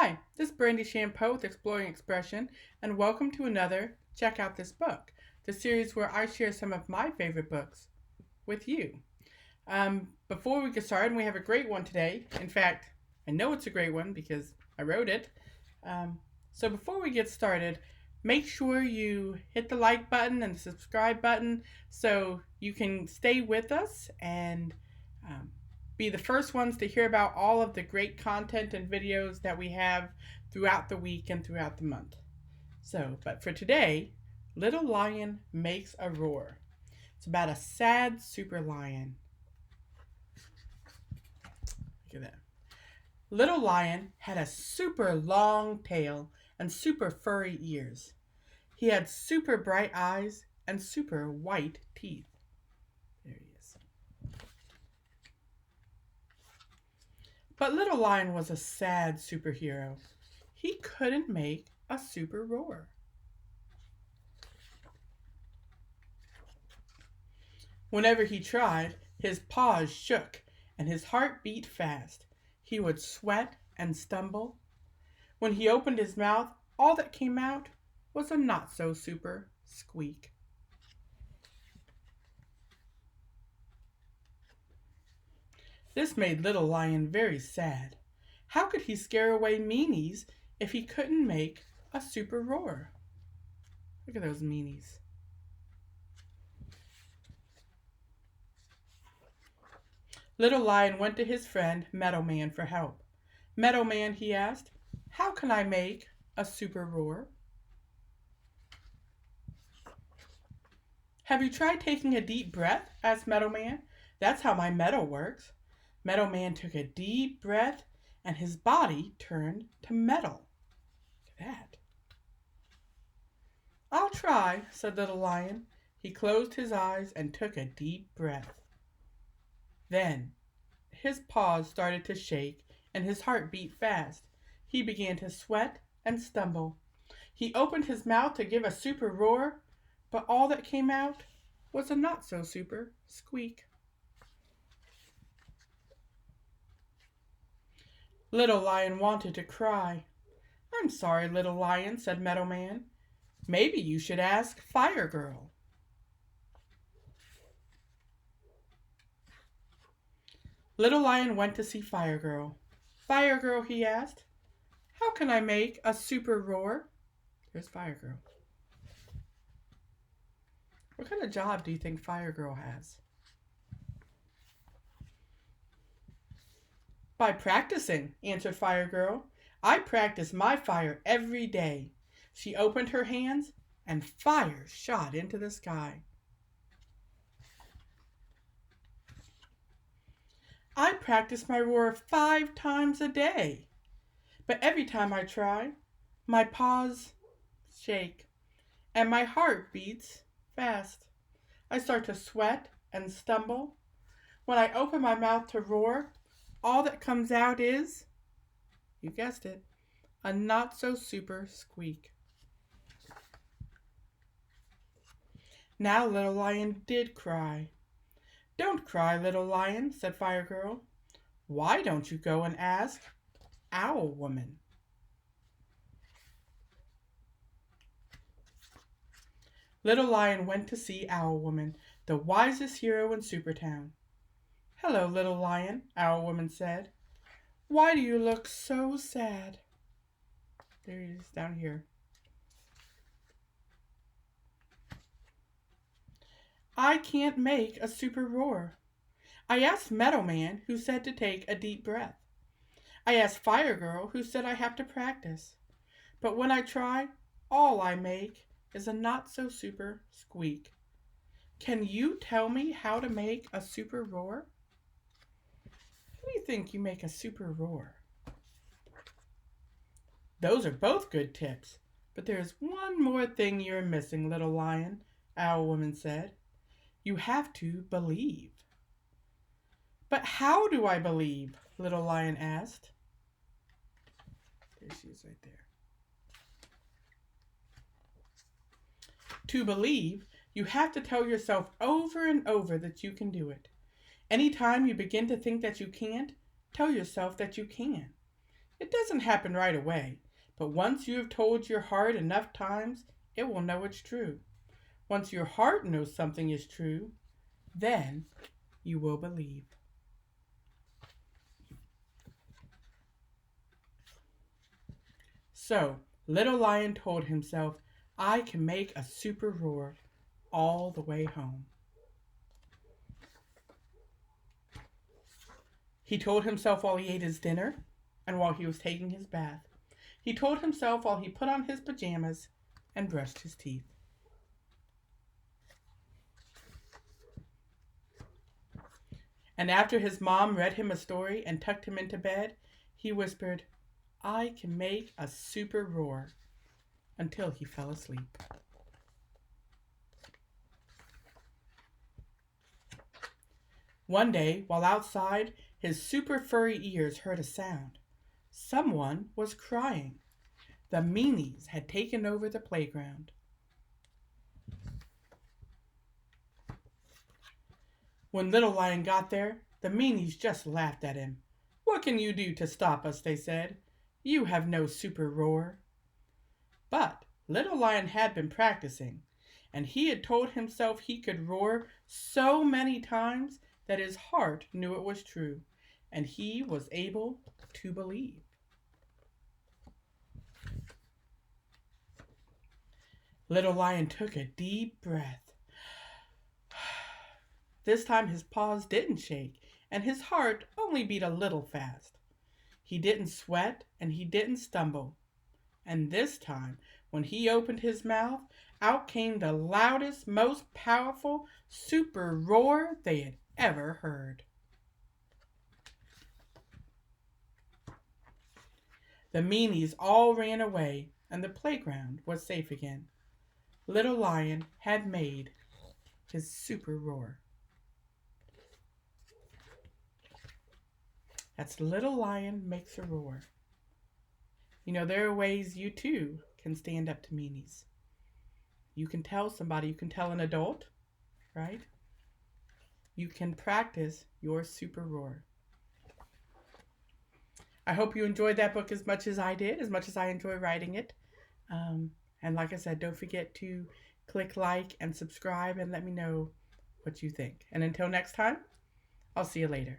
Hi, this is Brandy Shampoo with Exploring Expression, and welcome to another Check Out This Book, the series where I share some of my favorite books with you. Before we get started, we have a great one today. In fact, I know it's a great one because I wrote it. So before we get started, make sure you hit the like button and the subscribe button so you can stay with us and be the first ones to hear about all of the great content and videos that we have throughout the week and throughout the month. But for today, Little Lion Makes a Roar. It's about a sad super lion. Look at that. Little Lion had a super long tail and super furry ears. He had super bright eyes and super white teeth. There he is. But Little Lion was a sad superhero. He couldn't make a super roar. Whenever he tried, his paws shook and his heart beat fast. He would sweat and stumble. When he opened his mouth, all that came out was a not-so-super squeak. This made Little Lion very sad. How could he scare away meanies if he couldn't make a super roar? Look at those meanies. Little Lion went to his friend Meadowman for help. Meadowman, he asked, how can I make a super roar? Have you tried taking a deep breath? Asked Meadowman. That's how my meadow works. Meadowman took a deep breath and his body turned to metal. Look at that. I'll try, said Little Lion. He closed his eyes and took a deep breath. Then his paws started to shake and his heart beat fast. He began to sweat and stumble. He opened his mouth to give a super roar, but all that came out was a not-so-super squeak. Little Lion wanted to cry. I'm sorry, Little Lion, said Meadowman. Maybe you should ask Fire Girl. Little Lion went to see Fire Girl. Fire Girl, he asked, how can I make a super roar? There's Fire Girl. What kind of job do you think Fire Girl has? By practicing, answered Fire Girl. I practice my fire every day. She opened her hands and fire shot into the sky. I practice my roar 5 times a day. But every time I try, my paws shake and my heart beats fast. I start to sweat and stumble. When I open my mouth to roar, all that comes out is, you guessed it, a not-so-super squeak. Now Little Lion did cry. Don't cry, Little Lion, said Fire Girl. Why don't you go and ask Owl Woman? Little Lion went to see Owl Woman, the wisest hero in Supertown. Hello, Little Lion, Owl Woman said. Why do you look so sad? There he is, down here. I can't make a super roar. I asked Meadowman, who said to take a deep breath. I asked Fire Girl, who said I have to practice. But when I try, all I make is a not-so-super squeak. Can you tell me how to make a super roar? How do you think you make a super roar? Those are both good tips, but there's one more thing you're missing, Little Lion, Owl Woman said. You have to believe. But how do I believe? Little Lion asked. There she is right there. To believe, you have to tell yourself over and over that you can do it. Anytime you begin to think that you can't, tell yourself that you can. It doesn't happen right away, but once you have told your heart enough times, it will know it's true. Once your heart knows something is true, then you will believe. So, Little Lion told himself, I can make a super roar all the way home. He told himself while he ate his dinner and while he was taking his bath. He told himself while he put on his pajamas and brushed his teeth. And after his mom read him a story and tucked him into bed, he whispered, I can make a super roar, until he fell asleep. One day, while outside, his super furry ears heard a sound. Someone was crying. The meanies had taken over the playground. When Little Lion got there, the meanies just laughed at him. What can you do to stop us, they said. You have no super roar. But Little Lion had been practicing, and he had told himself he could roar so many times that his heart knew it was true, and he was able to believe. Little Lion took a deep breath. This time his paws didn't shake, and his heart only beat a little fast. He didn't sweat, and he didn't stumble. And this time, when he opened his mouth, out came the loudest, most powerful super roar they had ever heard. The meanies all ran away, and the playground was safe again. Little Lion had made his super roar. That's Little Lion Makes a Roar. You know, there are ways you too can stand up to meanies. You can tell somebody, you can tell an adult, right? You can practice your super roar. I hope you enjoyed that book as much as I did, as much as I enjoy writing it. And like I said, don't forget to click like and subscribe and let me know what you think. And until next time, I'll see you later.